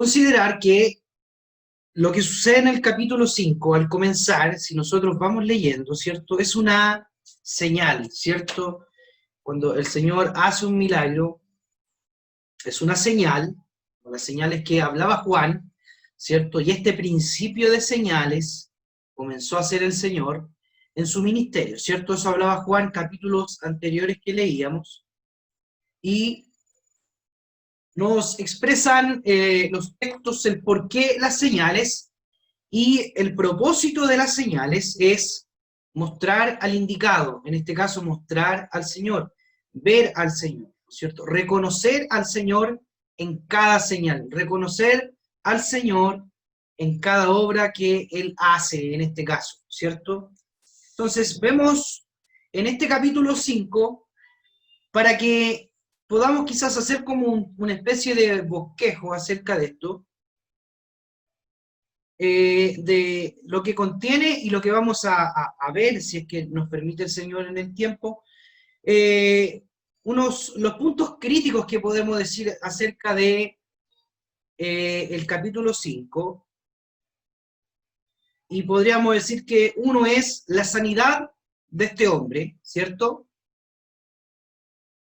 considerar que lo que sucede en el capítulo 5, al comenzar, si nosotros vamos leyendo, ¿cierto? Es una señal, ¿cierto? Cuando el Señor hace un milagro, es una señal, las señales que hablaba Juan, ¿cierto? Y este principio de señales comenzó a hacer el Señor en su ministerio, ¿cierto? Eso hablaba Juan, capítulos anteriores que leíamos, y nos expresan los textos el por qué las señales, y el propósito de las señales es mostrar al indicado, en este caso mostrar al Señor, ver al Señor, ¿no es cierto? Reconocer al Señor en cada señal, reconocer al Señor en cada obra que Él hace, en este caso, ¿cierto? Entonces vemos en este capítulo 5, para que podamos quizás hacer como una especie de bosquejo acerca de esto, de lo que contiene y lo que vamos a ver, si es que nos permite el Señor en el tiempo, los puntos críticos que podemos decir acerca de el capítulo 5, y podríamos decir que uno es la sanidad de este hombre, ¿cierto?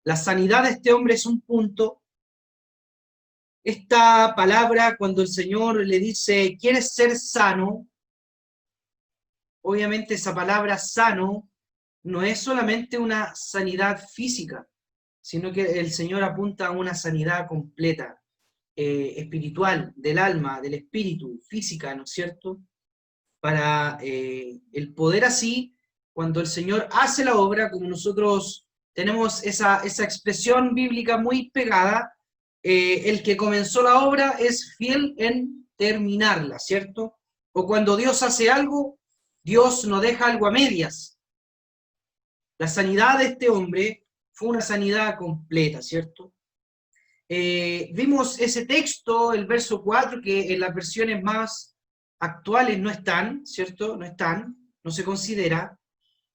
La sanidad de este hombre es un punto. Esta palabra, cuando el Señor le dice, ¿quieres ser sano? Obviamente esa palabra sano no es solamente una sanidad física, sino que el Señor apunta a una sanidad completa, espiritual, del alma, del espíritu, física, ¿no es cierto? Para el poder así, cuando el Señor hace la obra, como nosotros tenemos esa expresión bíblica muy pegada, el que comenzó la obra es fiel en terminarla, ¿cierto? O cuando Dios hace algo, Dios no deja algo a medias. La sanidad de este hombre fue una sanidad completa, ¿cierto? Vimos ese texto, el verso 4, que en las versiones más actuales no están, ¿cierto? No están, no se considera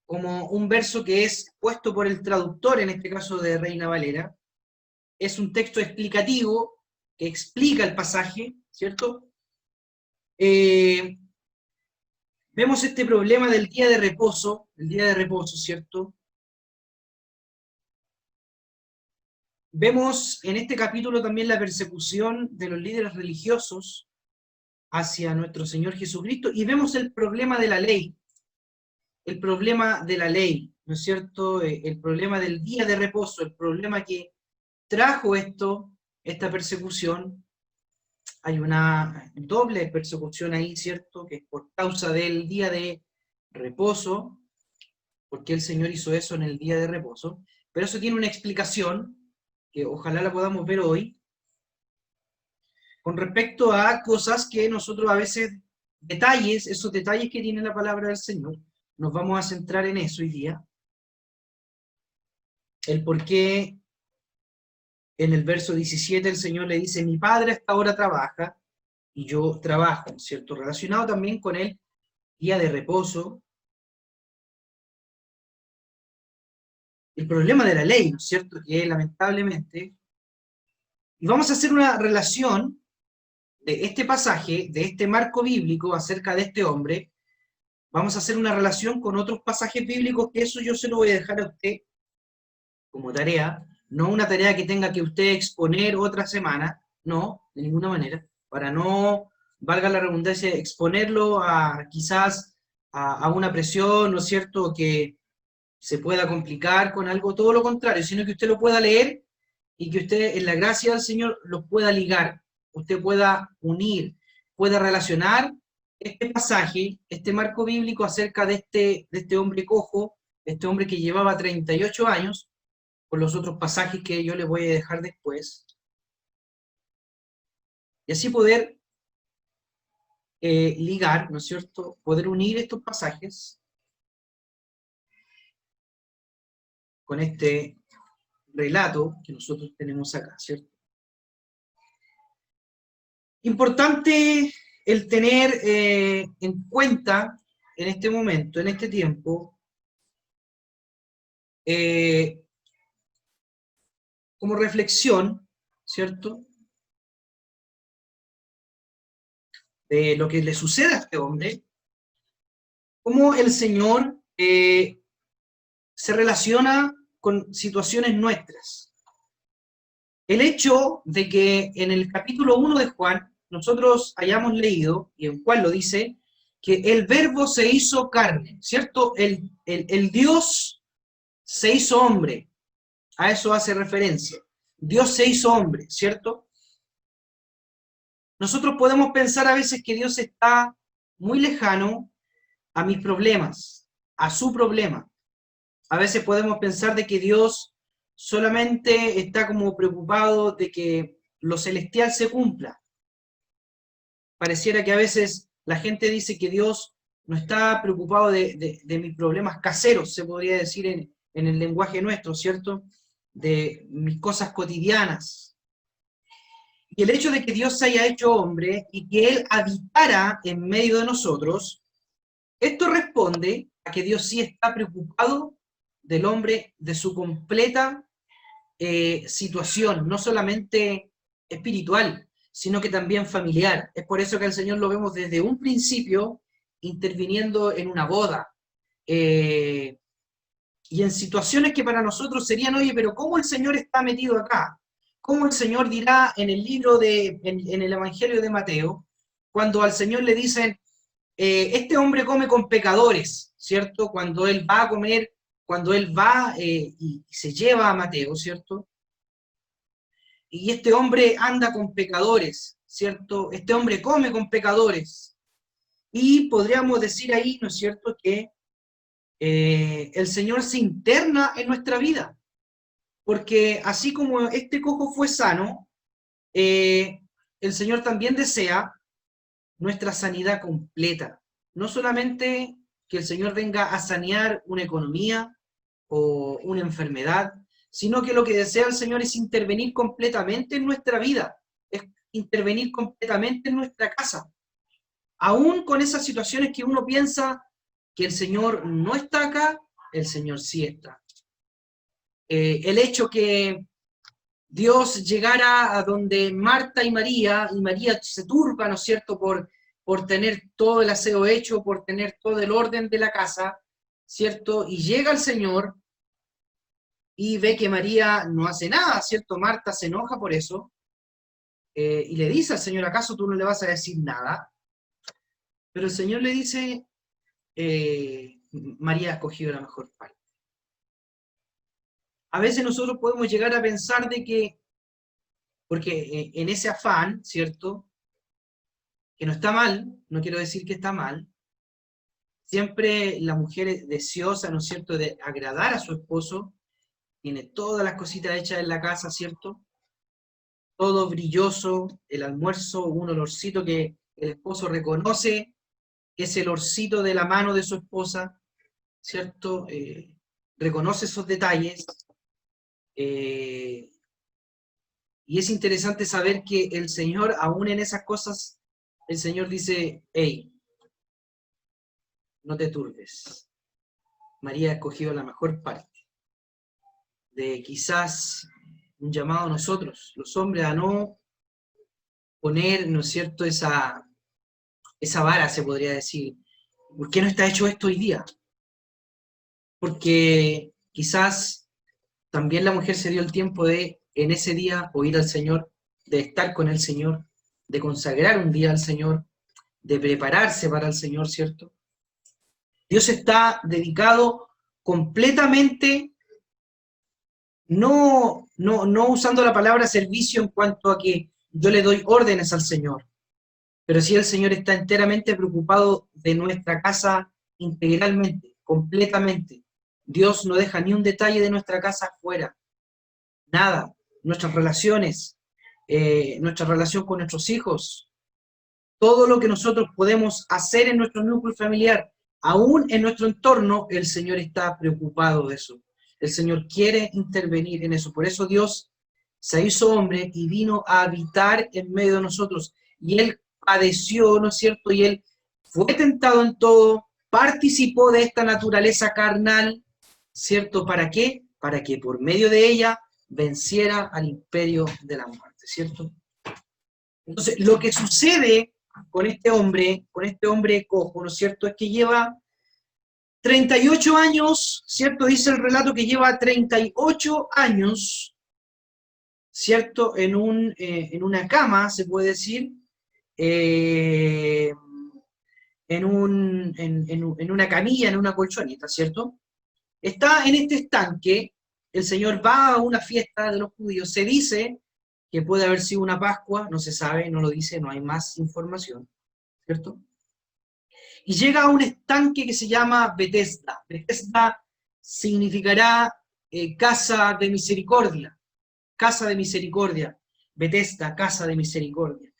como un verso que es puesto por el traductor, en este caso de Reina Valera. Es un texto explicativo que explica el pasaje, ¿cierto? Eh, Vemos este problema del día de reposo, el día de reposo, ¿cierto? Vemos en este capítulo también la persecución de los líderes religiosos hacia nuestro Señor Jesucristo, y vemos el problema de la ley, el problema de la ley, ¿no es cierto? El problema del día de reposo, el problema que trajo esta persecución. Hay una doble persecución ahí, ¿cierto? Que es por causa del día de reposo, porque el Señor hizo eso en el día de reposo, pero eso tiene una explicación, que ojalá la podamos ver hoy, con respecto a cosas que nosotros a veces, detalles, esos detalles que tiene la palabra del Señor, nos vamos a centrar en eso hoy día, el por qué en el verso 17 el Señor le dice, mi Padre hasta ahora trabaja y yo trabajo, ¿cierto? Relacionado también con el día de reposo, el problema de la ley, ¿no es cierto? Que lamentablemente, y vamos a hacer una relación de este pasaje, de este marco bíblico acerca de este hombre, vamos a hacer una relación con otros pasajes bíblicos, que eso yo se lo voy a dejar a usted como tarea, no una tarea que tenga que usted exponer otra semana, no, de ninguna manera, para no, valga la redundancia, exponerlo a quizás a una presión, ¿no es cierto?, que se pueda complicar con algo, todo lo contrario, sino que usted lo pueda leer y que usted, en la gracia del Señor, lo pueda ligar, usted pueda unir, pueda relacionar este pasaje, este marco bíblico acerca de este hombre cojo, de este hombre que llevaba 38 años, con los otros pasajes que yo les voy a dejar después, y así poder ligar, ¿no es cierto?, poder unir estos pasajes con este relato que nosotros tenemos acá, ¿cierto? Importante el tener en cuenta en este momento, en este tiempo, eh, como reflexión, ¿cierto? de lo que le sucede a este hombre, cómo el Señor se relaciona con situaciones nuestras. El hecho de que en el capítulo 1 de Juan nosotros hayamos leído, y en cual lo dice, que el verbo se hizo carne, ¿cierto? El Dios se hizo hombre, a eso hace referencia. Dios se hizo hombre, ¿cierto? Nosotros podemos pensar a veces que Dios está muy lejano a mis problemas, a su problema. A veces podemos pensar de que Dios solamente está como preocupado de que lo celestial se cumpla. Pareciera que a veces la gente dice que Dios no está preocupado de mis problemas caseros, se podría decir en el lenguaje nuestro, ¿cierto? De mis cosas cotidianas. Y el hecho de que Dios se haya hecho hombre y que Él habitara en medio de nosotros, esto responde a que Dios sí está preocupado del hombre, de su completa situación, no solamente espiritual, sino que también familiar. Es por eso que al Señor lo vemos desde un principio interviniendo en una boda. Y en situaciones que para nosotros serían, oye, pero ¿cómo el Señor está metido acá? ¿Cómo el Señor dirá en el libro en el Evangelio de Mateo, cuando al Señor le dicen, este hombre come con pecadores, ¿cierto? Cuando él va a comer, cuando él va y se lleva a Mateo, ¿cierto? Y este hombre anda con pecadores, ¿cierto? Este hombre come con pecadores. Y podríamos decir ahí, ¿no es cierto?, que el Señor se interna en nuestra vida, porque así como este cojo fue sano, el Señor también desea nuestra sanidad completa. No solamente que el Señor venga a sanear una economía o una enfermedad, sino que lo que desea el Señor es intervenir completamente en nuestra vida, es intervenir completamente en nuestra casa. Aún con esas situaciones que uno piensa que el Señor no está acá, el Señor sí está. El hecho que Dios llegara a donde Marta y María se turba, ¿no es cierto?, por tener todo el aseo hecho, por tener todo el orden de la casa, ¿cierto? Y llega el Señor y ve que María no hace nada, ¿cierto? Marta se enoja por eso, y le dice al Señor, ¿acaso tú no le vas a decir nada? Pero el Señor le dice, María ha escogido la mejor parte. A veces nosotros podemos llegar a pensar de que, porque en ese afán, ¿cierto?, que no está mal, no quiero decir que está mal, siempre la mujer es deseosa, ¿no es cierto?, de agradar a su esposo, tiene todas las cositas hechas en la casa, ¿cierto?, todo brilloso, el almuerzo, un olorcito que el esposo reconoce, que es el olorcito de la mano de su esposa, ¿cierto?, reconoce esos detalles, y es interesante saber que el Señor, aún en esas cosas, el Señor dice, hey, no te turbes. María ha escogido la mejor parte. De quizás un llamado a nosotros, los hombres, a no poner, ¿no es cierto?, esa vara, se podría decir. ¿Por qué no está hecho esto hoy día? Porque quizás también la mujer se dio el tiempo de, en ese día, oír al Señor, de estar con el Señor, de consagrar un día al Señor, de prepararse para el Señor, ¿cierto? Dios está dedicado completamente, no usando la palabra servicio en cuanto a que yo le doy órdenes al Señor, pero sí el Señor está enteramente preocupado de nuestra casa integralmente, completamente. Dios no deja ni un detalle de nuestra casa afuera, nada. Nuestras relaciones, nuestra relación con nuestros hijos, todo lo que nosotros podemos hacer en nuestro núcleo familiar, aún en nuestro entorno, el Señor está preocupado de eso. El Señor quiere intervenir en eso. Por eso Dios se hizo hombre y vino a habitar en medio de nosotros. Y Él padeció, ¿no es cierto? Y Él fue tentado en todo, participó de esta naturaleza carnal, ¿cierto? ¿Para qué? Para que por medio de ella venciera al imperio de la muerte, ¿cierto? Entonces, lo que sucede con este hombre cojo, ¿no es cierto? Es que lleva 38 años, ¿cierto? Dice el relato que lleva 38 años, ¿cierto? En una cama, se puede decir, en una camilla, en una colchoneta, ¿cierto? Está en este estanque, el Señor va a una fiesta de los judíos, se dice que puede haber sido una Pascua, no se sabe, no lo dice, no hay más información, ¿cierto? Y llega a un estanque que se llama Betesda. Betesda significará casa de misericordia, casa de misericordia, Betesda, casa de misericordia.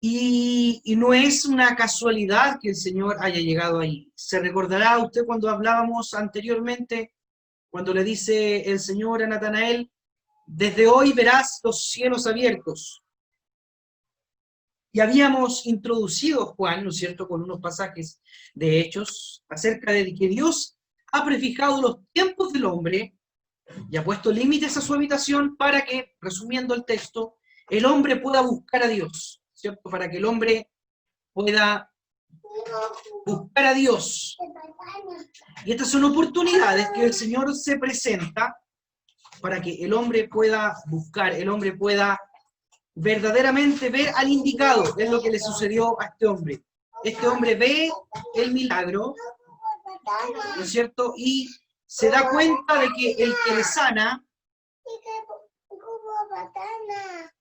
Y no es una casualidad que el Señor haya llegado ahí. Se recordará usted cuando hablábamos anteriormente, cuando le dice el Señor a Natanael, desde hoy verás los cielos abiertos. Y habíamos introducido, Juan, ¿no es cierto?, con unos pasajes de Hechos, acerca de que Dios ha prefijado los tiempos del hombre y ha puesto límites a su habitación para que, resumiendo el texto, el hombre pueda buscar a Dios, ¿cierto? Para que el hombre pueda buscar a Dios. Y estas son oportunidades que el Señor se presenta para que el hombre pueda buscar, el hombre pueda verdaderamente ver al indicado. Es lo que le sucedió a este hombre. Este hombre ve el milagro, ¿no es cierto? Y se da cuenta de que el que le sana...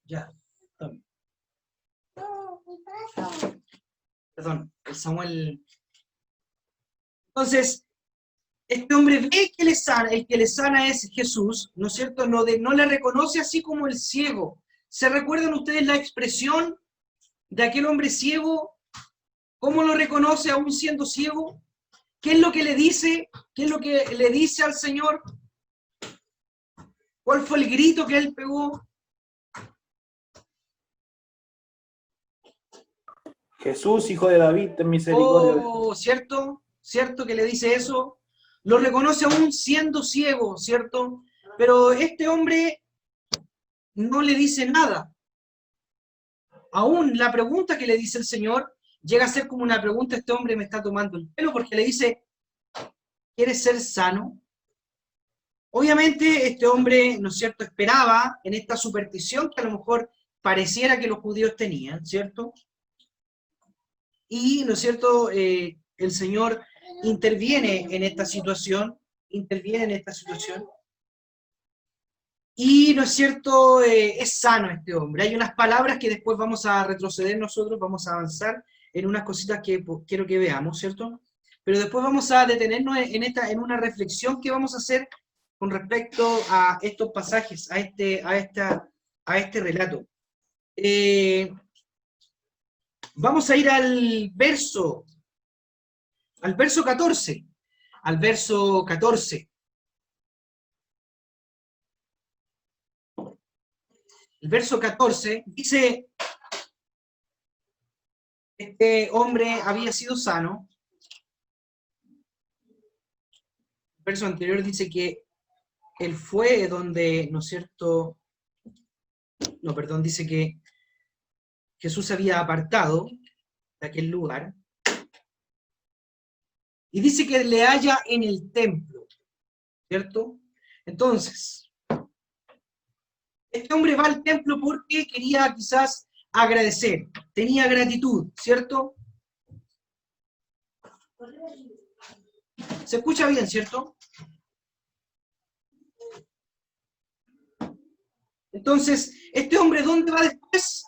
Ya, perdón, el Samuel... Entonces, este hombre ve que le sana, el que le sana es Jesús, ¿no es cierto? No le reconoce así como el ciego. ¿Se recuerdan ustedes la expresión de aquel hombre ciego? ¿Cómo lo reconoce aún siendo ciego? ¿Qué es lo que le dice? ¿Qué es lo que le dice al Señor? ¿Cuál fue el grito que él pegó? Jesús, hijo de David, ten misericordia. Oh, ¿cierto? ¿Cierto que le dice eso? Lo reconoce aún siendo ciego, ¿cierto? Pero este hombre no le dice nada. Aún la pregunta que le dice el Señor llega a ser como una pregunta, este hombre me está tomando el pelo, porque le dice, ¿quieres ser sano? Obviamente este hombre, ¿no es cierto?, esperaba en esta superstición que a lo mejor pareciera que los judíos tenían, ¿cierto? Y, ¿no es cierto?, el Señor interviene en esta situación, y, ¿no es cierto?, es sano este hombre. Hay unas palabras que después vamos a retroceder nosotros, vamos a avanzar en unas cositas que quiero que veamos, ¿cierto? Pero después vamos a detenernos en una reflexión que vamos a hacer con respecto a estos pasajes, a este relato. Vamos a ir al verso 14. Al verso 14. El verso 14 dice, este hombre había sido sano. El verso anterior dice que él fue donde, ¿no es cierto? No, perdón, dice que Jesús se había apartado de aquel lugar. Y dice que le halla en el templo, ¿cierto? Entonces, este hombre va al templo porque quería quizás agradecer, tenía gratitud, ¿cierto? ¿Se escucha bien, cierto? Entonces, este hombre, ¿dónde va después?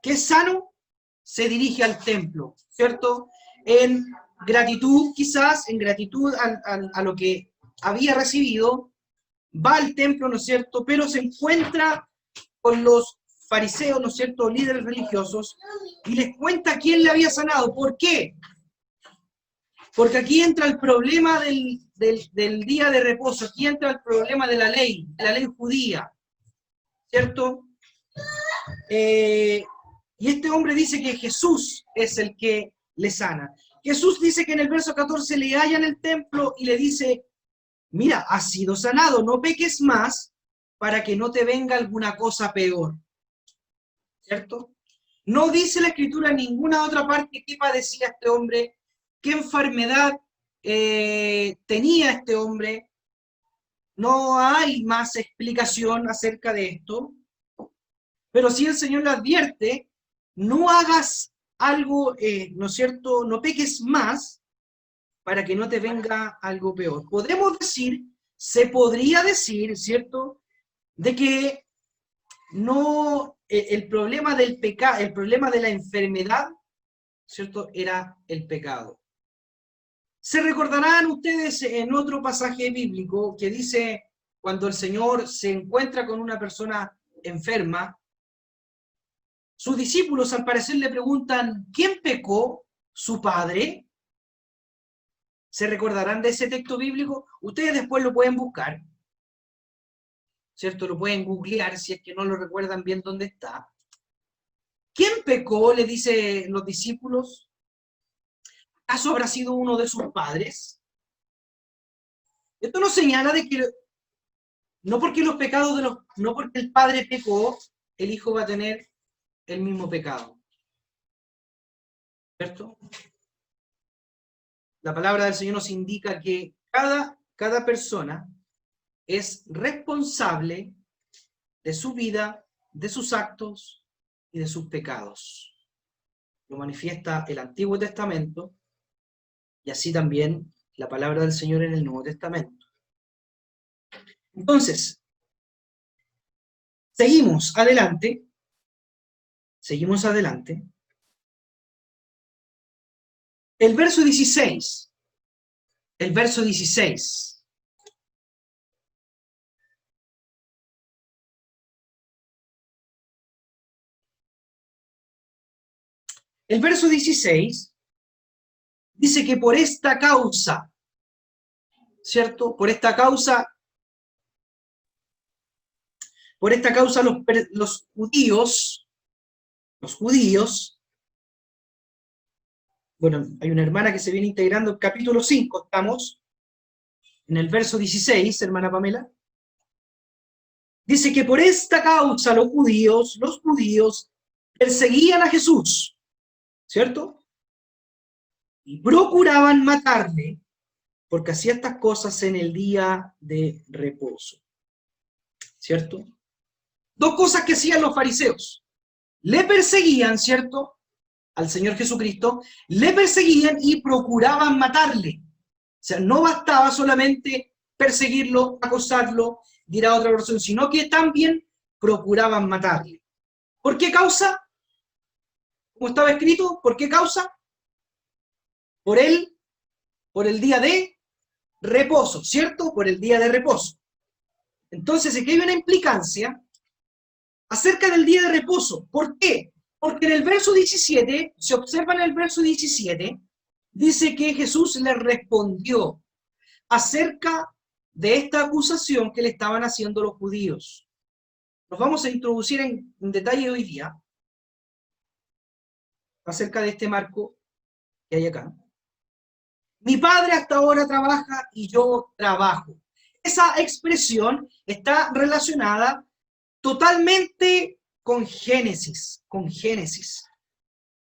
Que es sano, se dirige al templo, ¿cierto? En gratitud, quizás, en gratitud a lo que había recibido, va al templo, ¿no es cierto? Pero se encuentra con los fariseos, ¿no es cierto?, líderes religiosos, y les cuenta quién le había sanado. ¿Por qué? Porque aquí entra el problema del día de reposo, aquí entra el problema de la ley judía, ¿cierto? Y este hombre dice que Jesús es el que le sana. Jesús dice que en el verso 14 le halla en el templo y le dice, mira, has sido sanado, no peques más para que no te venga alguna cosa peor. ¿Cierto? No dice la Escritura en ninguna otra parte qué padecía este hombre, qué enfermedad tenía este hombre. No hay más explicación acerca de esto, pero sí el Señor le advierte, no hagas algo, ¿no es cierto? No peques más para que no te venga algo peor. Podemos decir, se podría decir, ¿cierto?, de que no, el problema del pecado, el problema de la enfermedad, ¿cierto?, era el pecado. Se recordarán ustedes en otro pasaje bíblico que dice, cuando el Señor se encuentra con una persona enferma, sus discípulos al parecer le preguntan, ¿quién pecó? ¿Su padre? ¿Se recordarán de ese texto bíblico? Ustedes después lo pueden buscar, ¿cierto? Lo pueden googlear si es que no lo recuerdan bien dónde está. ¿Quién pecó? Le dicen los discípulos. ¿Acaso habrá sido uno de sus padres? Esto nos señala de que no porque los pecados de no porque el padre pecó, el hijo va a tener el mismo pecado. ¿Cierto? La palabra del Señor nos indica que cada persona es responsable de su vida, de sus actos y de sus pecados. Lo manifiesta el Antiguo Testamento y así también la palabra del Señor en el Nuevo Testamento. Entonces, seguimos adelante. Seguimos adelante. El verso 16. El verso 16. El verso 16 dice que por esta causa, ¿cierto? Por esta causa los judíos, bueno, hay una hermana que se viene integrando, capítulo 5, estamos en el verso 16, hermana Pamela. Dice que por esta causa los judíos perseguían a Jesús, ¿cierto? Y procuraban matarle porque hacía estas cosas en el día de reposo, ¿cierto? Dos cosas que hacían los fariseos. Le perseguían, ¿cierto?, al Señor Jesucristo, le perseguían y procuraban matarle. O sea, no bastaba solamente perseguirlo, acosarlo, ir a otra persona, sino que también procuraban matarle. ¿Por qué causa? Como estaba escrito, ¿por qué causa? Por el día de reposo, ¿cierto? Por el día de reposo. Entonces, aquí hay una implicancia acerca del día de reposo. ¿Por qué? Porque en el verso 17, se observa en el verso 17, dice que Jesús le respondió acerca de esta acusación que le estaban haciendo los judíos. Nos vamos a introducir en detalle hoy día acerca de este marco que hay acá. Mi padre hasta ahora trabaja y yo trabajo. Esa expresión está relacionada totalmente con Génesis,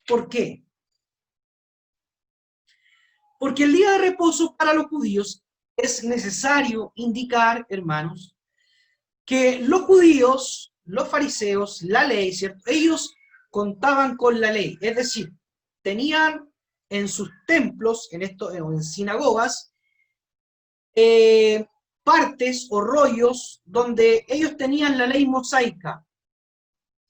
¿Por qué? Porque el día de reposo para los judíos es necesario indicar, hermanos, que los judíos, los fariseos, la ley, ¿cierto? Ellos contaban con la ley, es decir, tenían en sus templos, en sinagogas, partes o rollos donde ellos tenían la ley mosaica,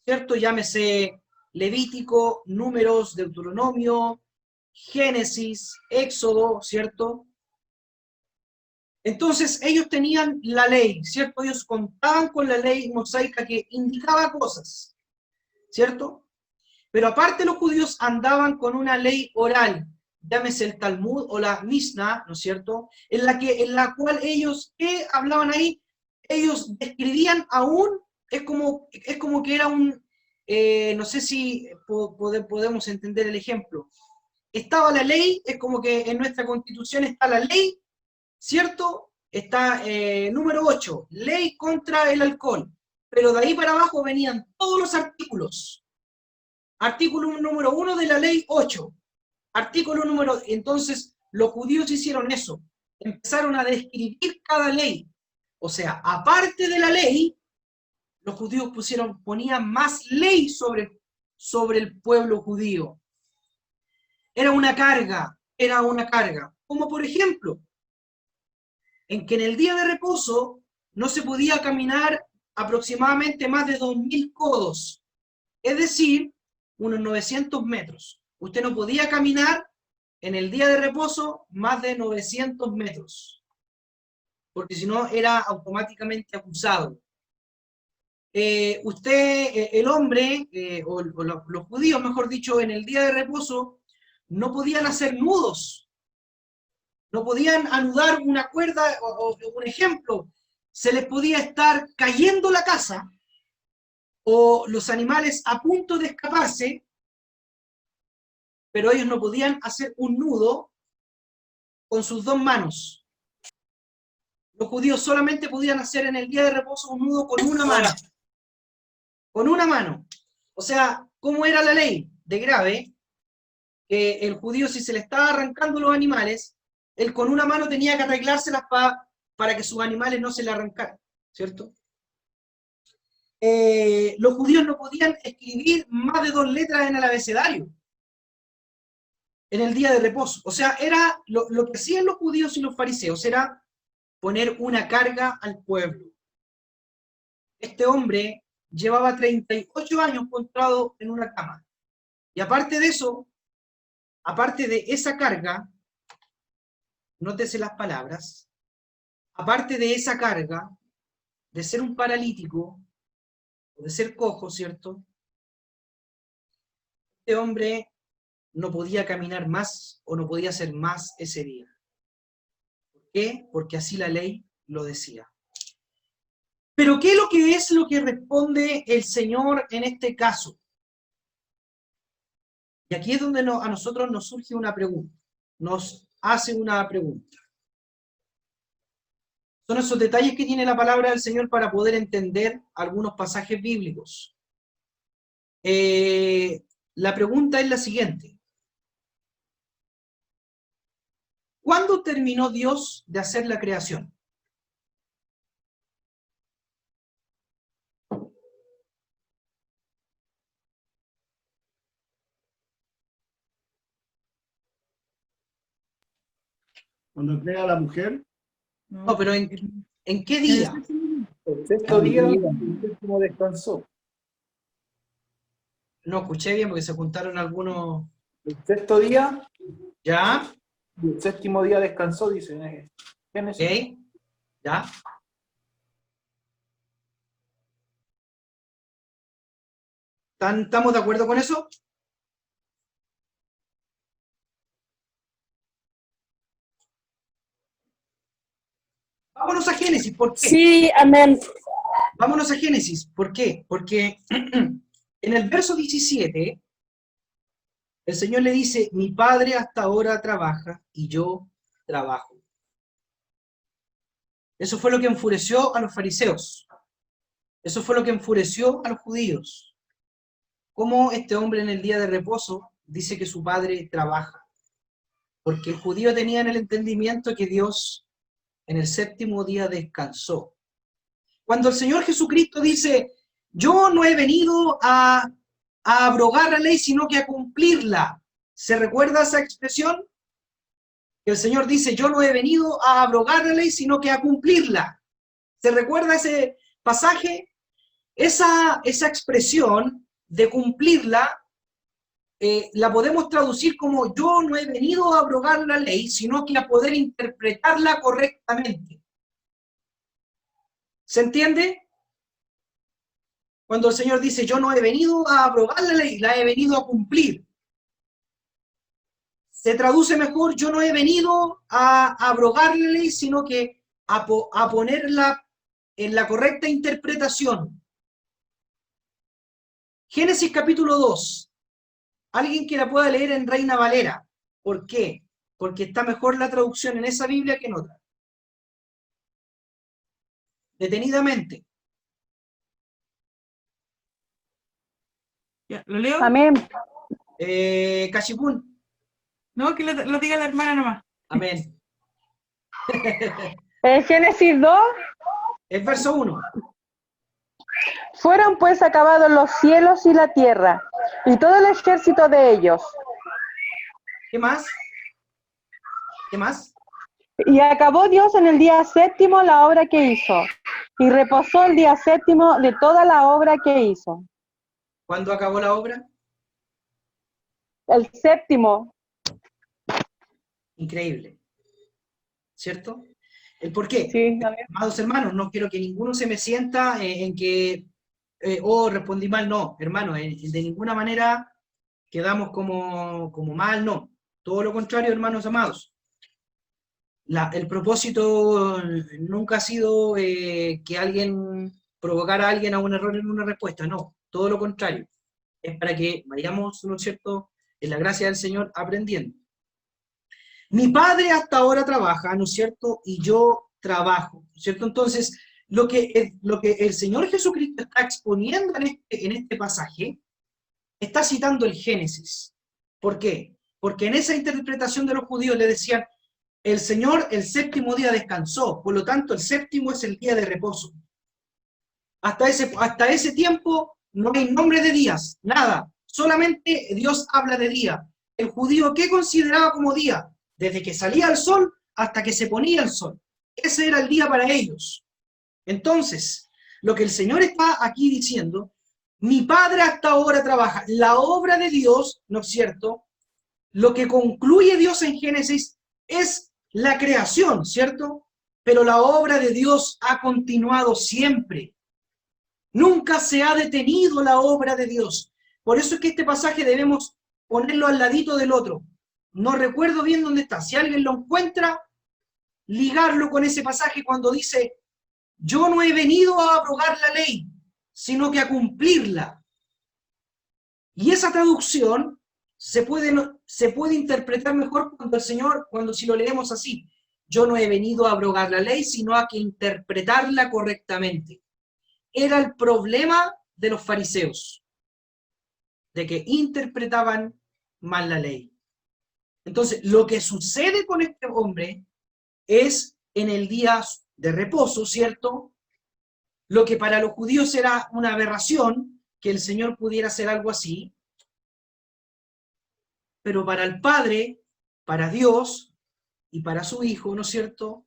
¿cierto? Llámese Levítico, Números, Deuteronomio, Génesis, Éxodo, ¿cierto? Entonces ellos tenían la ley, ¿cierto? Ellos contaban con la ley mosaica que indicaba cosas, ¿cierto? Pero aparte los judíos andaban con una ley oral, llámese el Talmud o la Mishnah, ¿no es cierto? En la cual ellos, ¿qué hablaban ahí? Ellos describían aún, es como que era no sé si podemos entender el ejemplo. Estaba la ley, es como que en nuestra Constitución está la ley, ¿cierto? Está número 8, ley contra el alcohol. Pero de ahí para abajo venían todos los artículos. Artículo número 1 de la ley 8. Entonces, los judíos hicieron eso. Empezaron a describir cada ley. O sea, aparte de la ley, los judíos ponían más ley sobre el pueblo judío. Era una carga. Como por ejemplo, en que en el día de reposo no se podía caminar aproximadamente más de 2000 codos. Es decir, unos 900 metros. Usted no podía caminar en el día de reposo más de 900 metros, porque si no era automáticamente acusado. El hombre, o los judíos, mejor dicho, en el día de reposo, no podían hacer nudos, no podían anudar una cuerda, o un ejemplo, se les podía estar cayendo la casa, o los animales a punto de escaparse, pero ellos no podían hacer un nudo con sus dos manos. Los judíos solamente podían hacer en el día de reposo un nudo con una mano. Con una mano. O sea, ¿cómo era la ley? De grave, que el judío, si se le estaba arrancando los animales, él con una mano tenía que arreglárselas para que sus animales no se le arrancaran, ¿cierto? Los judíos no podían escribir más de 2 letras en el abecedario en el día de reposo. O sea, era lo que hacían los judíos y los fariseos era poner una carga al pueblo. Este hombre llevaba 38 años postrado en una cama. Y aparte de eso, aparte de esa carga, nótese las palabras, aparte de esa carga, de ser un paralítico, o de ser cojo, ¿cierto? Este hombre no podía caminar más o no podía hacer más ese día. ¿Por qué? Porque así la ley lo decía. Pero ¿qué es lo que responde el Señor en este caso? Y aquí es donde a nosotros nos surge una pregunta, nos hace una pregunta. Son esos detalles que tiene la palabra del Señor para poder entender algunos pasajes bíblicos. La pregunta es la siguiente. ¿Cuándo terminó Dios de hacer la creación? Cuando crea a la mujer. No, pero ¿en qué día? El sexto día, el séptimo descansó. No escuché bien porque se juntaron algunos. El sexto día, ¿Ya? y el séptimo día descansó, dice Génesis. ¿Ok? ¿Ya? ¿Estamos de acuerdo con eso? Vámonos a Génesis, ¿por qué? Sí, amén. Vámonos a Génesis, ¿por qué? Porque en el verso 17, el Señor le dice, mi padre hasta ahora trabaja y yo trabajo. Eso fue lo que enfureció a los fariseos. Eso fue lo que enfureció a los judíos. Cómo este hombre en el día de reposo dice que su padre trabaja. Porque el judío tenía en el entendimiento que Dios en el séptimo día descansó. Cuando el Señor Jesucristo dice, yo no he venido a abrogar la ley, sino que a cumplirla. ¿Se recuerda esa expresión? Que el Señor dice, yo no he venido a abrogar la ley, sino que a cumplirla. ¿Se recuerda ese pasaje? Esa expresión de cumplirla la podemos traducir como yo no he venido a abrogar la ley, sino que a poder interpretarla correctamente. ¿Se entiende? Cuando el Señor dice, yo no he venido a abrogar la ley, la he venido a cumplir. Se traduce mejor, yo no he venido a abrogar la ley, sino que a ponerla en la correcta interpretación. Génesis capítulo 2. Alguien que la pueda leer en Reina Valera. ¿Por qué? Porque está mejor la traducción en esa Biblia que en otra. Detenidamente. Ya, ¿lo leo? Amén. Cachipún. No, que lo diga la hermana nomás. Amén. Génesis 2. El verso 1. Fueron pues acabados los cielos y la tierra, y todo el ejército de ellos. ¿Qué más? ¿Qué más? Y acabó Dios en el día séptimo la obra que hizo, y reposó el día séptimo de toda la obra que hizo. ¿Cuándo acabó la obra? El séptimo. Increíble. ¿Cierto? ¿El por qué? Sí, amén. Amados hermanos, no quiero que ninguno se me sienta en que, respondí mal, no, hermano, de ninguna manera quedamos como mal, no. Todo lo contrario, hermanos amados. El propósito nunca ha sido que alguien provocara a alguien a un error en una respuesta, no, todo lo contrario. Es para que vayamos, ¿no es cierto?, en la gracia del Señor aprendiendo. Mi padre hasta ahora trabaja, ¿no es cierto?, y yo trabajo, ¿no es cierto? Entonces, lo que el Señor Jesucristo está exponiendo en este pasaje, está citando el Génesis. ¿Por qué? Porque en esa interpretación de los judíos le decían, el Señor el séptimo día descansó, por lo tanto el séptimo es el día de reposo. Hasta ese tiempo no hay nombre de días, nada, solamente Dios habla de día. El judío, ¿qué consideraba como día? Desde que salía el sol hasta que se ponía el sol. Ese era el día para ellos. Entonces, lo que el Señor está aquí diciendo, mi Padre hasta ahora trabaja. La obra de Dios, ¿no es cierto? Lo que concluye Dios en Génesis es la creación, ¿cierto? Pero la obra de Dios ha continuado siempre. Nunca se ha detenido la obra de Dios. Por eso es que este pasaje debemos ponerlo al ladito del otro. No recuerdo bien dónde está. Si alguien lo encuentra, ligarlo con ese pasaje cuando dice, yo no he venido a abrogar la ley, sino que a cumplirla. Y esa traducción se puede interpretar mejor cuando si lo leemos así. Yo no he venido a abrogar la ley, sino a que interpretarla correctamente. Era el problema de los fariseos, de que interpretaban mal la ley. Entonces, lo que sucede con este hombre es en el día de reposo, ¿cierto? Lo que para los judíos era una aberración, que el Señor pudiera hacer algo así, pero para el Padre, para Dios y para su Hijo, ¿no es cierto?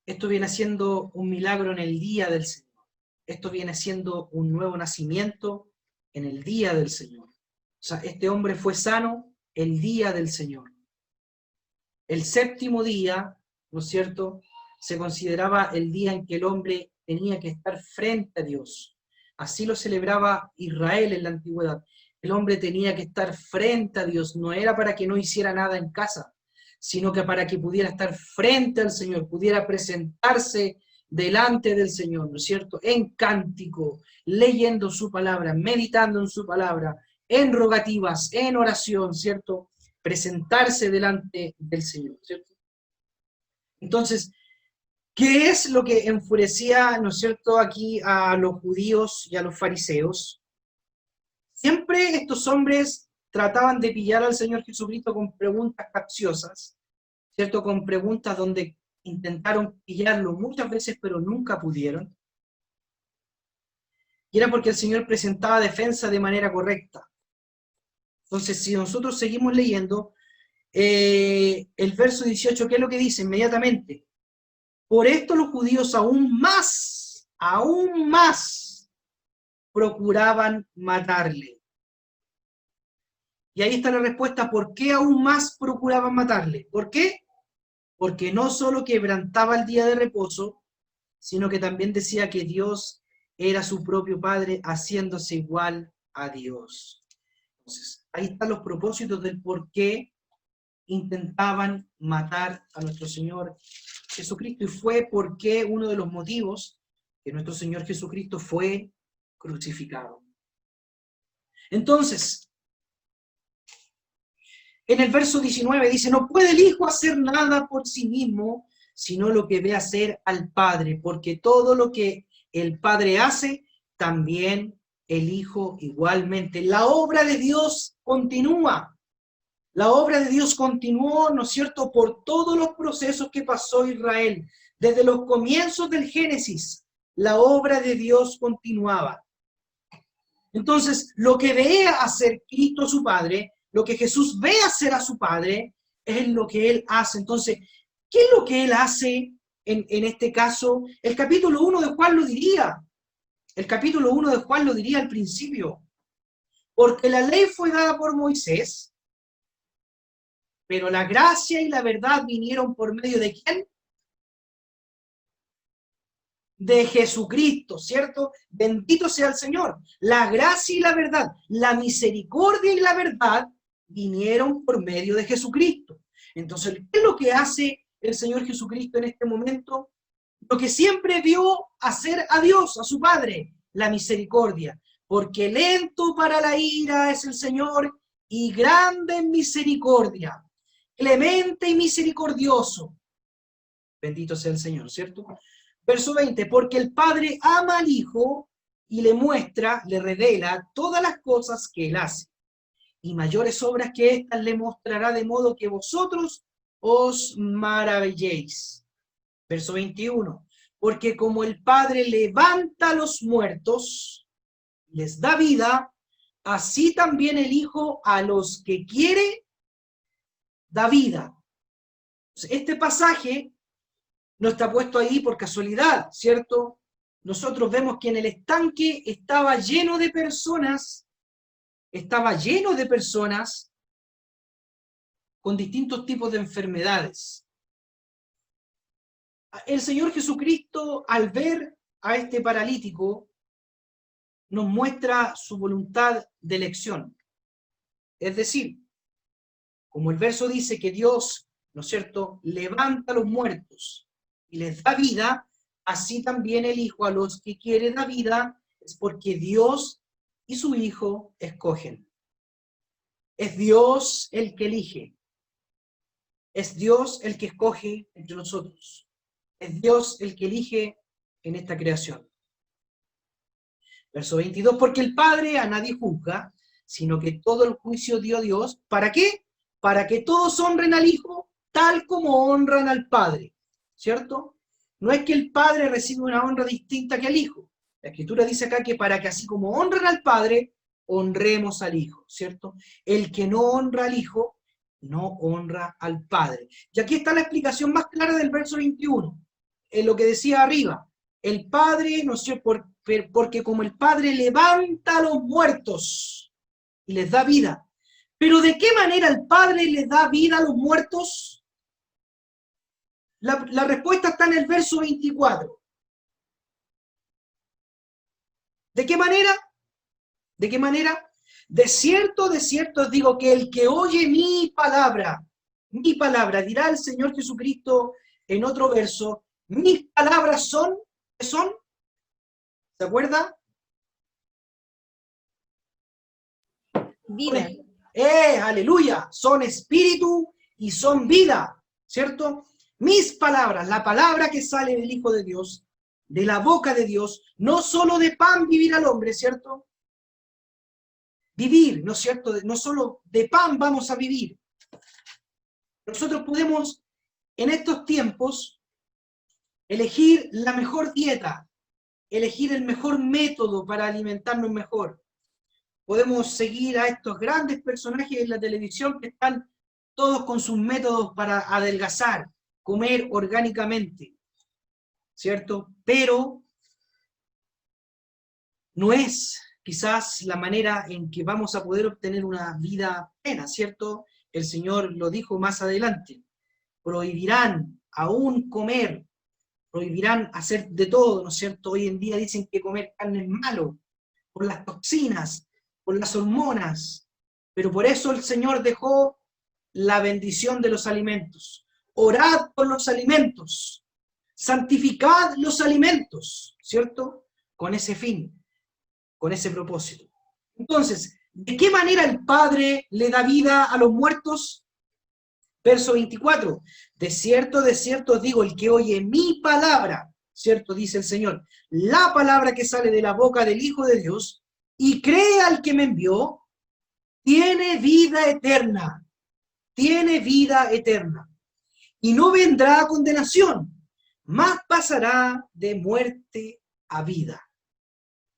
Esto viene siendo un milagro en el día del Señor. Esto viene siendo un nuevo nacimiento en el día del Señor. O sea, este hombre fue sano el día del Señor. El séptimo día, ¿no es cierto?, se consideraba el día en que el hombre tenía que estar frente a Dios. Así lo celebraba Israel en la antigüedad. El hombre tenía que estar frente a Dios. No era para que no hiciera nada en casa, sino que para que pudiera estar frente al Señor, pudiera presentarse delante del Señor, ¿no es cierto?, en cántico, leyendo su palabra, meditando en su palabra, en rogativas, en oración, ¿cierto?, presentarse delante del Señor, ¿cierto? Entonces, ¿qué es lo que enfurecía, ¿no es cierto?, aquí a los judíos y a los fariseos? Siempre estos hombres trataban de pillar al Señor Jesucristo con preguntas capciosas, ¿cierto?, con preguntas donde intentaron pillarlo muchas veces, pero nunca pudieron. Y era porque el Señor presentaba defensa de manera correcta. Entonces, si nosotros seguimos leyendo, el verso 18, ¿qué es lo que dice inmediatamente? Por esto los judíos aún más procuraban matarle. Y ahí está la respuesta, ¿por qué aún más procuraban matarle? ¿Por qué? Porque no solo quebrantaba el día de reposo, sino que también decía que Dios era su propio Padre, haciéndose igual a Dios. Entonces, ahí están los propósitos del por qué intentaban matar a nuestro Señor Jesucristo, y fue porque uno de los motivos que nuestro Señor Jesucristo fue crucificado. Entonces, en el verso 19 dice, no puede el Hijo hacer nada por sí mismo, sino lo que ve hacer al Padre, porque todo lo que el Padre hace, también el Hijo igualmente. La obra de Dios continúa. La obra de Dios continuó, ¿no es cierto?, por todos los procesos que pasó Israel. Desde los comienzos del Génesis, la obra de Dios continuaba. Entonces, lo que ve hacer Cristo su Padre, lo que Jesús ve hacer a su Padre, es lo que Él hace. Entonces, ¿qué es lo que Él hace en este caso? El capítulo 1 de Juan lo diría. El capítulo 1 de Juan lo diría al principio. Porque la ley fue dada por Moisés, pero la gracia y la verdad vinieron por medio ¿de quién? De Jesucristo, ¿cierto? Bendito sea el Señor. La gracia y la verdad, la misericordia y la verdad vinieron por medio de Jesucristo. Entonces, ¿qué es lo que hace el Señor Jesucristo en este momento? Lo que siempre vio hacer a Dios, a su Padre, la misericordia. Porque lento para la ira es el Señor y grande en misericordia, clemente y misericordioso. Bendito sea el Señor, ¿cierto? Verso 20, porque el Padre ama al Hijo y le muestra, le revela todas las cosas que Él hace. Y mayores obras que estas le mostrará, de modo que vosotros os maravilléis. Verso 21, porque como el Padre levanta a los muertos, les da vida, así también el Hijo a los que quiere, da vida. Este pasaje no está puesto ahí por casualidad, ¿cierto? Nosotros vemos que en el estanque estaba lleno de personas con distintos tipos de enfermedades. El Señor Jesucristo, al ver a este paralítico, nos muestra su voluntad de elección. Es decir, como el verso dice que Dios, ¿no es cierto?, levanta a los muertos y les da vida, así también el Hijo a los que quiere da vida, es porque Dios y su Hijo escogen. Es Dios el que elige. Es Dios el que escoge entre nosotros. Es Dios el que elige en esta creación. Verso 22, porque el Padre a nadie juzga, sino que todo el juicio dio Dios. ¿Para qué? Para que todos honren al Hijo tal como honran al Padre. ¿Cierto? No es que el Padre reciba una honra distinta que al Hijo. La Escritura dice acá que para que así como honran al Padre, honremos al Hijo. ¿Cierto? El que no honra al Hijo, no honra al Padre. Y aquí está la explicación más clara del verso 21. En lo que decía arriba. El Padre, no sé, porque como el Padre levanta a los muertos y les da vida. Pero ¿de qué manera el Padre les da vida a los muertos? La respuesta está en el verso 24. ¿De qué manera? ¿De qué manera? De cierto os digo que el que oye mi palabra, dirá el Señor Jesucristo en otro verso, mis palabras son, ¿qué son? ¿Se acuerda? Vida. Aleluya, son espíritu y son vida, ¿cierto? Mis palabras, la palabra que sale del Hijo de Dios, de la boca de Dios, no solo de pan vivir al hombre, ¿cierto? Vivir, ¿no es cierto? No solo de pan vamos a vivir. Nosotros podemos, en estos tiempos, elegir la mejor dieta, elegir el mejor método para alimentarnos mejor. Podemos seguir a estos grandes personajes en la televisión que están todos con sus métodos para adelgazar, comer orgánicamente, ¿cierto? Pero no es quizás la manera en que vamos a poder obtener una vida plena, ¿cierto? El Señor lo dijo más adelante. Prohibirán aún comer, prohibirán hacer de todo, ¿no es cierto? Hoy en día dicen que comer carne es malo, por las toxinas, por las hormonas, pero por eso el Señor dejó la bendición de los alimentos. Orad por los alimentos, santificad los alimentos, ¿cierto? Con ese fin, con ese propósito. Entonces, ¿de qué manera el Padre le da vida a los muertos? Verso 24, de cierto os digo, el que oye mi palabra, ¿cierto? Dice el Señor, la palabra que sale de la boca del Hijo de Dios, y cree al que me envió, tiene vida eterna, tiene vida eterna, y no vendrá a condenación, mas pasará de muerte a vida.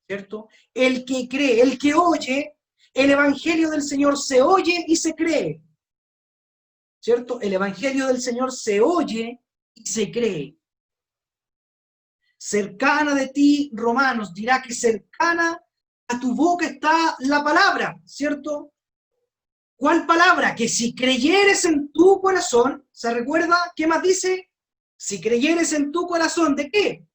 ¿Cierto? El que cree, el que oye, el evangelio del Señor se oye y se cree. ¿Cierto? El evangelio del Señor se oye y se cree. Cercana de ti, Romanos, dirá que cercana a tu boca está la palabra, ¿cierto? ¿Cuál palabra? Que si creyeres en tu corazón, ¿se recuerda? ¿Qué más dice? Si creyeres en tu corazón, ¿de qué?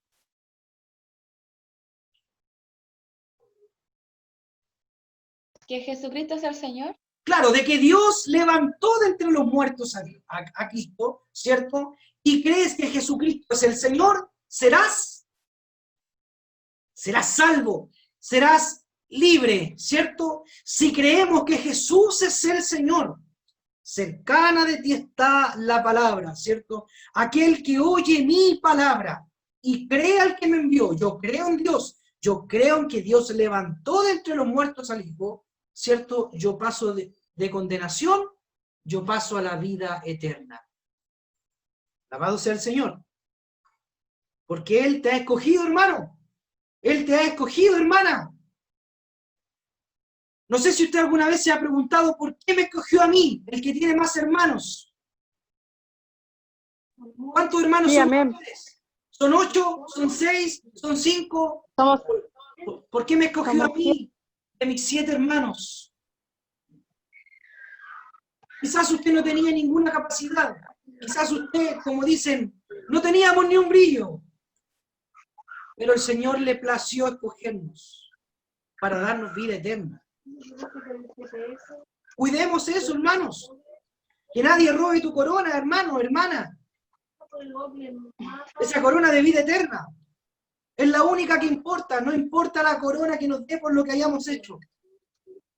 ¿Que Jesucristo es el Señor? Claro, de que Dios levantó de entre los muertos a Cristo, ¿cierto? Y crees que Jesucristo es el Señor, serás salvo, serás libre, ¿cierto? Si creemos que Jesús es el Señor, cercana de ti está la palabra, ¿cierto? Aquel que oye mi palabra y cree al que me envió, yo creo en Dios, yo creo en que Dios levantó de entre los muertos al Hijo, ¿cierto? Yo paso de condenación, yo paso a la vida eterna. Alabado sea el Señor. Porque Él te ha escogido, hermano. Él te ha escogido, hermana. No sé si usted alguna vez se ha preguntado por qué me escogió a mí, el que tiene más hermanos. ¿Cuántos hermanos Sí, son amén. ustedes? ¿Son 8? ¿Son 6? ¿Son 5? Somos, ¿Por qué me escogió a somos mí de mis 7 hermanos? Quizás usted no tenía ninguna capacidad. Quizás usted, como dicen, no teníamos ni un brillo. Pero el Señor le plació escogernos para darnos vida eterna. Cuidemos eso, hermanos. Que nadie robe tu corona, hermano, hermana. Esa corona de vida eterna. Es la única que importa. No importa la corona que nos dé por lo que hayamos hecho.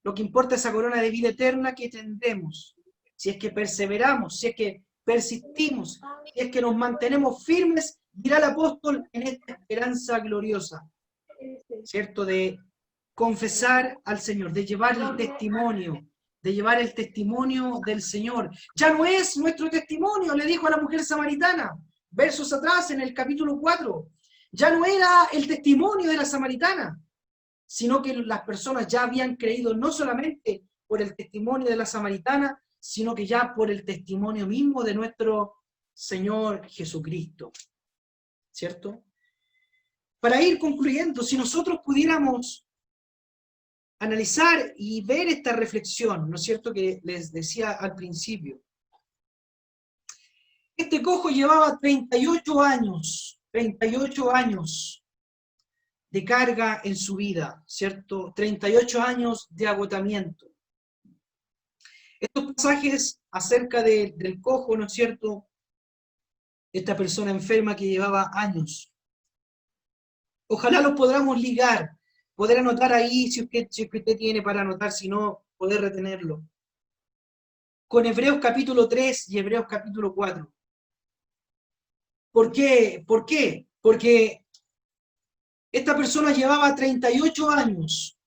Lo que importa es esa corona de vida eterna que tendremos. Si es que perseveramos, si es que persistimos, si es que nos mantenemos firmes, dirá el apóstol, en esta esperanza gloriosa, ¿cierto? De confesar al Señor, de llevar el testimonio del Señor. Ya no es nuestro testimonio, le dijo a la mujer samaritana, versos atrás en el capítulo 4. Ya no era el testimonio de la samaritana, sino que las personas ya habían creído no solamente por el testimonio de la samaritana, sino que ya por el testimonio mismo de nuestro Señor Jesucristo. ¿Cierto? Para ir concluyendo, si nosotros pudiéramos analizar y ver esta reflexión, ¿no es cierto?, que les decía al principio. Este cojo llevaba 38 años de carga en su vida, ¿cierto? 38 años de agotamiento. Estos pasajes acerca del cojo, ¿no es cierto?, esta persona enferma que llevaba años. Ojalá los podamos ligar, poder anotar ahí si usted tiene para anotar, si no, poder retenerlo. Con Hebreos capítulo 3 y Hebreos capítulo 4. ¿Por qué? ¿Por qué? Porque esta persona llevaba 38 años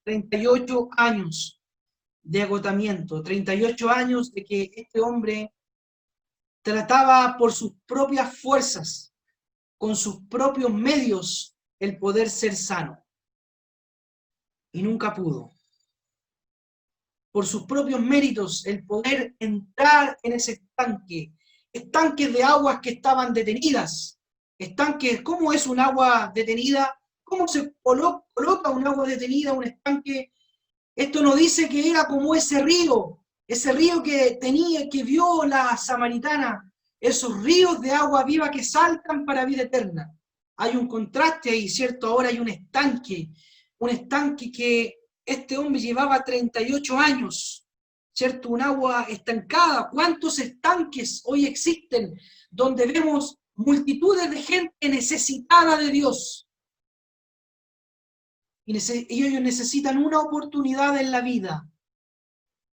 de agotamiento, 38 años de que este hombre trataba por sus propias fuerzas, con sus propios medios, el poder ser sano. Y nunca pudo. Por sus propios méritos, el poder entrar en ese estanque. Estanques de aguas que estaban detenidas. Estanques, ¿cómo es un agua detenida? ¿Cómo se coloca un agua detenida, un estanque? Esto nos dice que era como ese río que vio la samaritana, esos ríos de agua viva que saltan para vida eterna. Hay un contraste ahí, ¿cierto? Ahora hay un estanque que este hombre llevaba 38 años, ¿cierto? Un agua estancada. ¿Cuántos estanques hoy existen donde vemos multitudes de gente necesitada de Dios? Y ellos necesitan una oportunidad en la vida.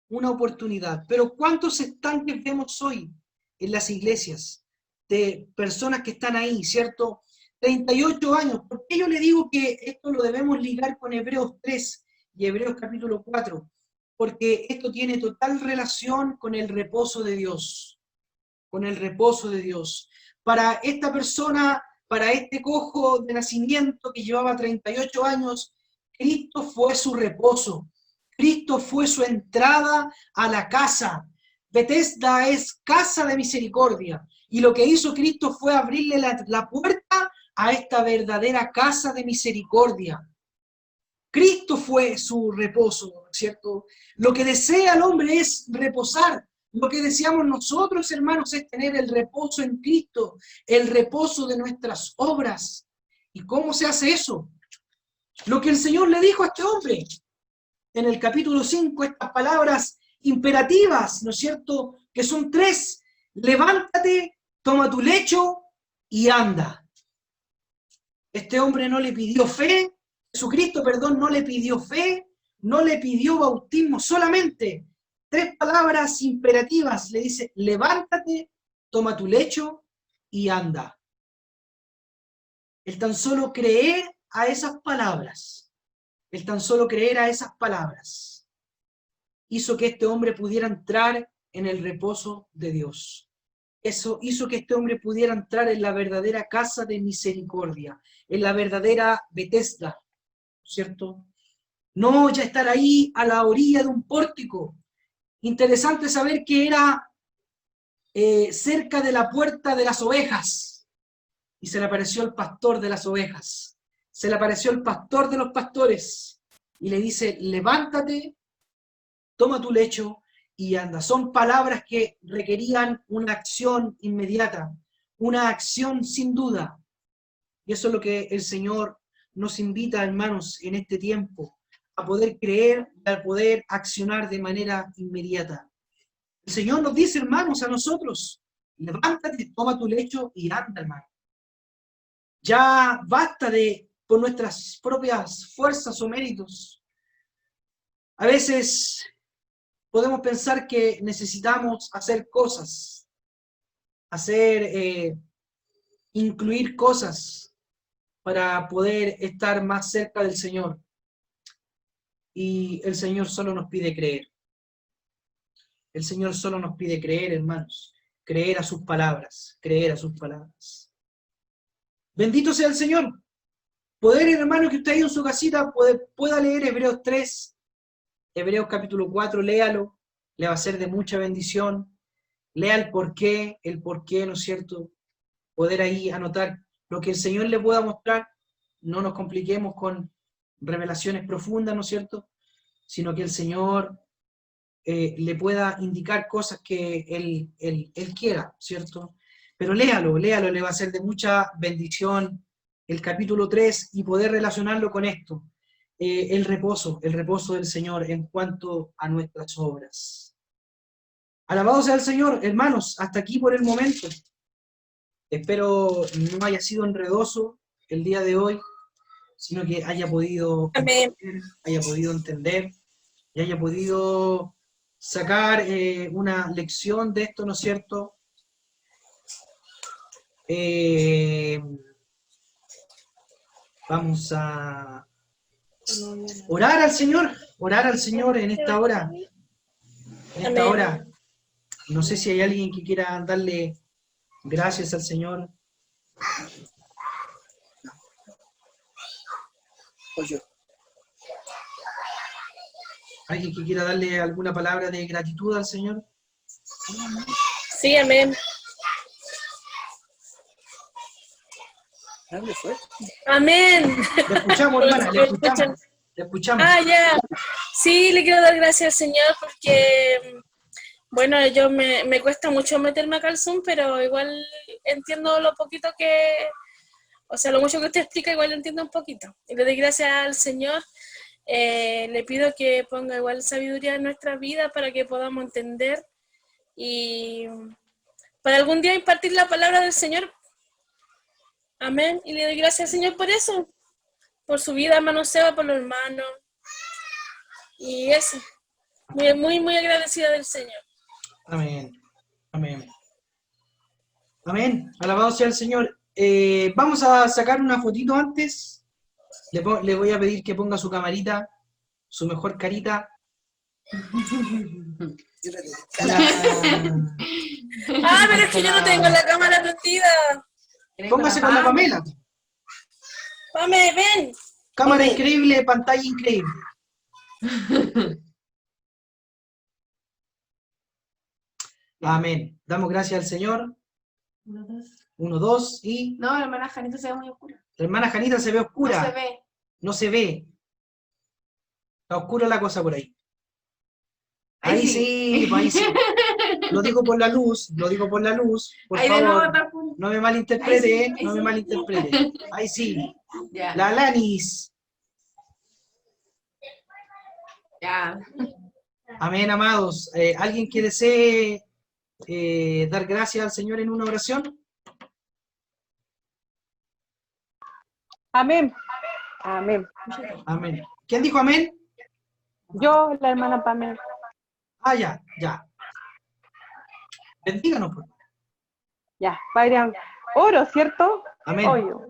Una oportunidad. Pero ¿cuántos estanques vemos hoy en las iglesias de personas que están ahí, ¿cierto? 38 años. ¿Por qué yo le digo que esto lo debemos ligar con Hebreos 3 y Hebreos capítulo 4, porque esto tiene total relación con el reposo de Dios, con el reposo de Dios. Para esta persona, para este cojo de nacimiento que llevaba 38 años, Cristo fue su reposo, Cristo fue su entrada a la casa. Betesda es casa de misericordia, y lo que hizo Cristo fue abrirle la puerta a esta verdadera casa de misericordia. Cristo fue su reposo, ¿cierto? Lo que desea el hombre es reposar. Lo que deseamos nosotros, hermanos, es tener el reposo en Cristo, el reposo de nuestras obras. ¿Y cómo se hace eso? Lo que el Señor le dijo a este hombre en el capítulo 5, estas palabras imperativas, ¿no es cierto?, que son 3. Levántate, toma tu lecho y anda. Este hombre no le pidió fe, Jesucristo, perdón, no le pidió fe, no le pidió bautismo, solamente 3 palabras imperativas. Le dice, levántate, toma tu lecho y anda. El tan solo creer a esas palabras, el tan solo creer a esas palabras, hizo que este hombre pudiera entrar en el reposo de Dios. Eso hizo que este hombre pudiera entrar en la verdadera casa de misericordia, en la verdadera Betesda, ¿cierto? No ya estar ahí a la orilla de un pórtico. Interesante saber que era cerca de la puerta de las ovejas, y se le apareció el pastor de las ovejas, se le apareció el pastor de los pastores, y le dice, levántate, toma tu lecho y anda. Son palabras que requerían una acción inmediata, una acción sin duda. Y eso es lo que el Señor nos invita, hermanos, en este tiempo, a poder creer y a poder accionar de manera inmediata. El Señor nos dice, hermanos, a nosotros, levántate, toma tu lecho y anda, hermano. Ya basta de, por nuestras propias fuerzas o méritos. A veces podemos pensar que necesitamos hacer cosas, incluir cosas para poder estar más cerca del Señor. Y el Señor solo nos pide creer. El Señor solo nos pide creer, hermanos. Creer a sus palabras, creer a sus palabras. Bendito sea el Señor. Poder, hermano, que usted ahí en su casita pueda leer Hebreos 3, Hebreos capítulo 4, léalo, le va a ser de mucha bendición. Lea el porqué, ¿no es cierto? Poder ahí anotar lo que el Señor le pueda mostrar. No nos compliquemos con revelaciones profundas, ¿no es cierto? Sino que el Señor le pueda indicar cosas que Él quiera, ¿cierto? Pero léalo, le va a ser de mucha bendición el capítulo 3 y poder relacionarlo con esto. El reposo del Señor en cuanto a nuestras obras. Alabado sea el Señor, hermanos, hasta aquí por el momento. Espero no haya sido enredoso el día de hoy, sino que haya podido entender y haya podido sacar una lección de esto, ¿no es cierto? Vamos a orar al Señor en esta hora. En esta hora, no sé si hay alguien que quiera darle gracias al Señor. ¿Alguien que quiera darle alguna palabra de gratitud al Señor? Sí, amén. Amén. Le escuchamos, hermana, le escuchamos. Ah, ya. Sí, le quiero dar gracias al Señor porque, bueno, yo me cuesta mucho meterme acá al Zoom, pero igual entiendo lo poquito o sea, lo mucho que usted explica, igual lo entiendo un poquito. Y le doy gracias al Señor. Le pido que ponga igual sabiduría en nuestra vida para que podamos entender y para algún día impartir la palabra del Señor. Amén. Y le doy gracias al Señor por eso, por su vida, hermano Seba, por los hermanos. Y eso. Muy, muy, muy agradecida del Señor. Amén. Amén. Amén. Alabado sea el Señor. Vamos a sacar una fotito antes. Le voy a pedir que ponga su camarita su mejor carita. Ah, pero es que yo no tengo la cámara prendida. Póngase con la Pamela. Pame, ven. Cámara increíble, pantalla increíble. Amén. Damos gracias al Señor. 1, 2 y... No, la hermana Janita se ve muy oscura. La hermana Janita se ve oscura. No se ve. No se ve. Está oscura la cosa por ahí. Ahí sí, pues ahí sí. Lo digo por la luz, por Ahí de nuevo favor. está oscura. No me malinterprete, Ahí sí, ahí no me sí. malinterprete. Ahí sí. Ya. La Alanis. Ya. Amén, amados. ¿Alguien que desee dar gracias al Señor en una oración? Amén. Amén. Amén. ¿Quién dijo amén? Yo, la hermana Pamela. Ah, ya, ya. Bendíganos, por favor. Ya, Padre, oro, ¿cierto? Amén. Oyo.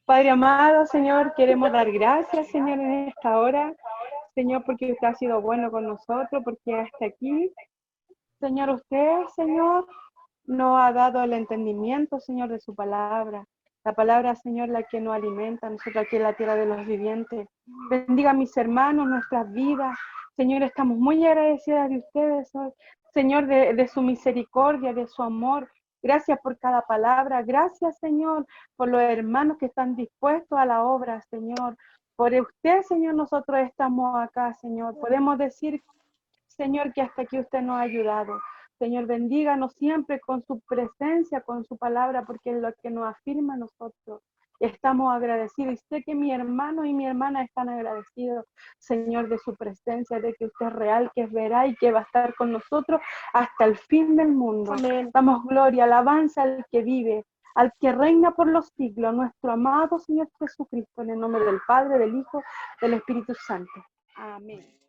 Padre amado, Señor, queremos dar gracias, Señor, en esta hora. Señor, porque usted ha sido bueno con nosotros, porque hasta aquí, Señor, usted, Señor, nos ha dado el entendimiento, Señor, de su palabra. La palabra, Señor, la que nos alimenta, nosotros aquí en la tierra de los vivientes. Bendiga a mis hermanos, nuestras vidas. Señor, estamos muy agradecidas de ustedes, Señor, de su misericordia, de su amor. Gracias por cada palabra. Gracias, Señor, por los hermanos que están dispuestos a la obra, Señor. Por usted, Señor, nosotros estamos acá, Señor. Podemos decir, Señor, que hasta aquí usted nos ha ayudado. Señor, bendíganos siempre con su presencia, con su palabra, porque es lo que nos afirma a nosotros. Estamos agradecidos y sé que mi hermano y mi hermana están agradecidos, Señor, de su presencia, de que usted es real, que es veraz y que va a estar con nosotros hasta el fin del mundo. Damos gloria, alabanza al que vive, al que reina por los siglos, nuestro amado Señor Jesucristo, en el nombre del Padre, del Hijo, del Espíritu Santo. Amén.